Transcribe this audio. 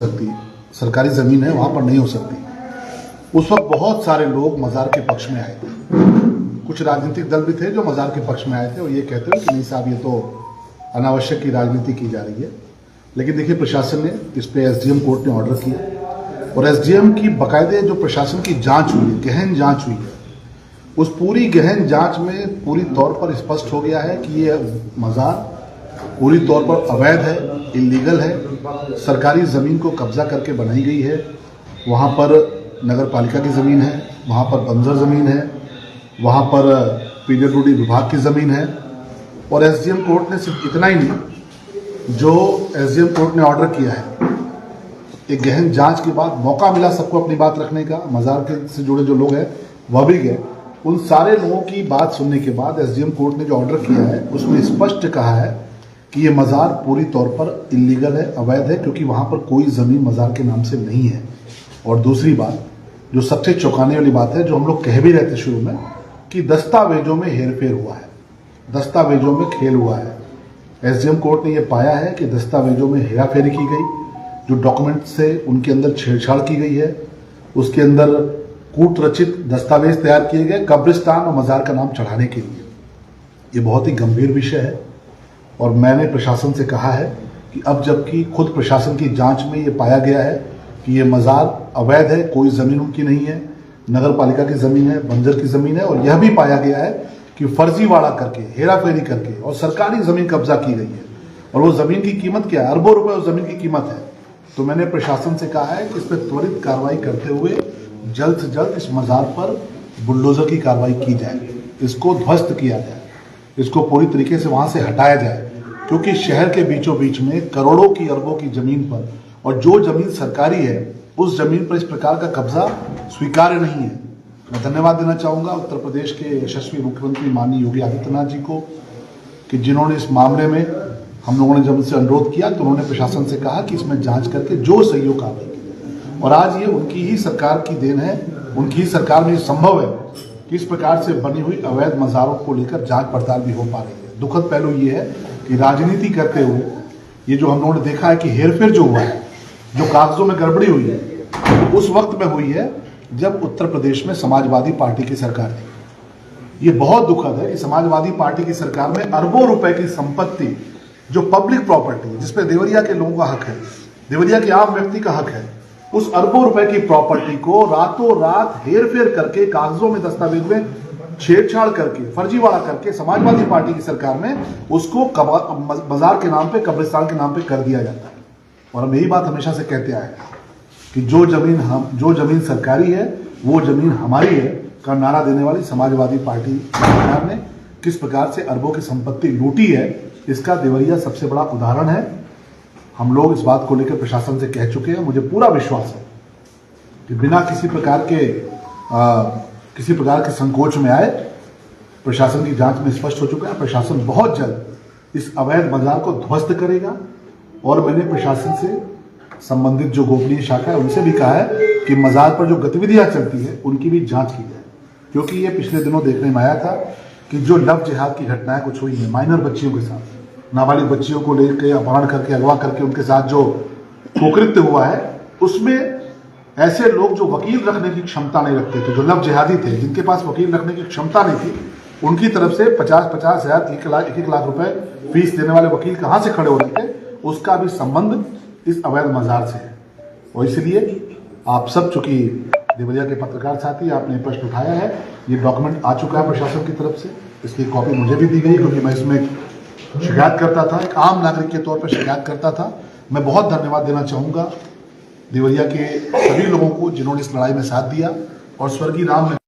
सकती, सरकारी ज़मीन है, वहाँ पर नहीं हो सकती। उस वक्त बहुत सारे लोग मज़ार के पक्ष में आए थे। कुछ राजनीतिक दल भी थे जो मज़ार के पक्ष में आए थे और ये कहते हैं कि नहीं साहब, ये तो अनावश्यक की राजनीति की जा रही है। लेकिन देखिए, प्रशासन ने इस पे एसडीएम कोर्ट ने ऑर्डर किया और एसडीएम की बाकायदे जो प्रशासन की जांच हुई है, गहन जांच हुई है, उस पूरी गहन जांच में पूरी तौर पर स्पष्ट हो गया है कि ये मज़ार पूरी तौर पर अवैध है, इलीगल है, सरकारी ज़मीन को कब्जा करके बनाई गई है। वहाँ पर नगर पालिका की ज़मीन है, वहाँ पर बंजर ज़मीन है, वहाँ पर पीडब्ल्यूडी विभाग की ज़मीन है। और एसडीएम कोर्ट ने सिर्फ इतना ही नहीं, जो एसडीएम कोर्ट ने ऑर्डर किया है, एक गहन जांच के बाद मौका मिला सबको अपनी बात रखने का, मज़ार के से जुड़े जो लोग हैं वह भी गए। उन सारे लोगों की बात सुनने के बाद एसडीएम कोर्ट ने जो ऑर्डर किया है उसमें स्पष्ट कहा है कि ये मज़ार पूरी तौर पर इलीगल है, अवैध है, क्योंकि वहाँ पर कोई ज़मीन मज़ार के नाम से नहीं है। और दूसरी बात, जो सबसे चौंकाने वाली बात है, जो हम लोग कह भी रहे थे शुरू में, कि दस्तावेजों में हेरफेर हुआ है, दस्तावेजों में खेल हुआ है। एसडीएम कोर्ट ने यह पाया है कि दस्तावेजों में हेराफेरी की गई, जो डॉक्यूमेंट से उनके अंदर छेड़छाड़ की गई है, उसके अंदर कूट रचित दस्तावेज तैयार किए गए कब्रिस्तान और मज़ार का नाम चढ़ाने के लिए। ये बहुत ही गंभीर विषय है और मैंने प्रशासन से कहा है कि अब जबकि खुद प्रशासन की जांच में ये पाया गया है कि ये मज़ार अवैध है, कोई ज़मीन उनकी नहीं है, नगर पालिका की ज़मीन है, बंजर की ज़मीन है, और यह भी पाया गया है कि फर्जीवाड़ा करके, हेराफेरी करके और सरकारी ज़मीन कब्जा की गई है। और वो ज़मीन की कीमत क्या है? अरबों रुपए उस ज़मीन की कीमत है। तो मैंने प्रशासन से कहा है कि इस पर त्वरित कार्रवाई करते हुए जल्द से जल्द इस मज़ार पर बुलडोज़र की कार्रवाई की जाए, इसको ध्वस्त किया जाए, इसको पूरी तरीके से वहाँ से हटाया जाए, क्योंकि शहर के बीचों बीच में करोड़ों की अरबों की ज़मीन पर, और जो ज़मीन सरकारी है, उस ज़मीन पर इस प्रकार का कब्जा स्वीकार्य नहीं है। मैं धन्यवाद देना चाहूँगा उत्तर प्रदेश के यशस्वी मुख्यमंत्री माननीय योगी आदित्यनाथ जी को, कि जिन्होंने इस मामले में, हम लोगों ने जब उनसे अनुरोध किया तो उन्होंने प्रशासन से कहा कि इसमें जांच करके जो सही हो कार्रवाई की। और आज ये उनकी ही सरकार की देन है, उनकी ही सरकार में संभव है कि इस प्रकार से बनी हुई अवैध मज़ारों को लेकर जांच पड़ताल भी हो पा रही है। दुखद पहलू ये है कि राजनीति करते हुए ये जो हम लोगों ने देखा है कि हेरफेर जो हुआ है, जो कागजों में गड़बड़ी हुई है, तो उस वक्त में हुई है जब उत्तर प्रदेश में समाजवादी पार्टी की सरकार थी। ये बहुत दुखद है कि समाजवादी पार्टी की सरकार में अरबों रुपए की संपत्ति, जो पब्लिक प्रॉपर्टी है, जिसपे देवरिया के लोगों का हक है, देवरिया के आम व्यक्ति का हक है, उस अरबों रुपए की प्रॉपर्टी को रातों रात हेरफेर करके, कागजों में, दस्तावेज में छेड़छाड़ करके, फर्जीवाड़ा करके समाजवादी पार्टी की सरकार में उसको बाजार के नाम पे, कब्रिस्तान के नाम पे कर दिया जाता है। और हम यही बात हमेशा से कहते आए कि जो जमीन सरकारी है वो जमीन हमारी है का नारा देने वाली समाजवादी पार्टी सरकार ने किस प्रकार से अरबों की संपत्ति लूटी है, इसका देवरिया सबसे बड़ा उदाहरण है। हम लोग इस बात को लेकर प्रशासन से कह चुके हैं। मुझे पूरा विश्वास है कि बिना किसी प्रकार के संकोच में आए, प्रशासन की जांच में स्पष्ट हो चुका है, प्रशासन बहुत जल्द इस अवैध मज़ार को ध्वस्त करेगा। और मैंने प्रशासन से संबंधित जो गोपनीय शाखा है उनसे भी कहा है कि मज़ार पर जो गतिविधियां चलती है उनकी भी जांच की जाए, क्योंकि ये पिछले दिनों देखने में आया था कि जो लव जिहाद की घटनाएं कुछ हुई हैं माइनर बच्चियों के साथ, नाबालिग बच्चियों को लेकर अपहरण करके, अगवा करके उनके साथ जो कुकृत्य हुआ है, उसमें ऐसे लोग जो वकील रखने की क्षमता नहीं रखते थे, जो लव जिहादी थे, जिनके पास वकील रखने की क्षमता नहीं थी, उनकी तरफ से 50-50 हज़ार, 1 लाख रुपए फीस देने वाले वकील कहाँ से खड़े हो रहे थे, उसका भी संबंध इस अवैध मज़ार से है। और इसलिए आप सब, चूंकि देवरिया के पत्रकार साथी, आपने प्रश्न उठाया है, ये डॉक्यूमेंट आ चुका है प्रशासन की तरफ से, इसकी कॉपी मुझे भी दी गई, क्योंकि मैं इसमें शिकायत करता था, एक आम नागरिक के तौर पर शिकायत करता था। मैं बहुत धन्यवाद देना चाहूँगा देवरिया के सभी लोगों को जिन्होंने इस लड़ाई में साथ दिया, और स्वर्गीय राम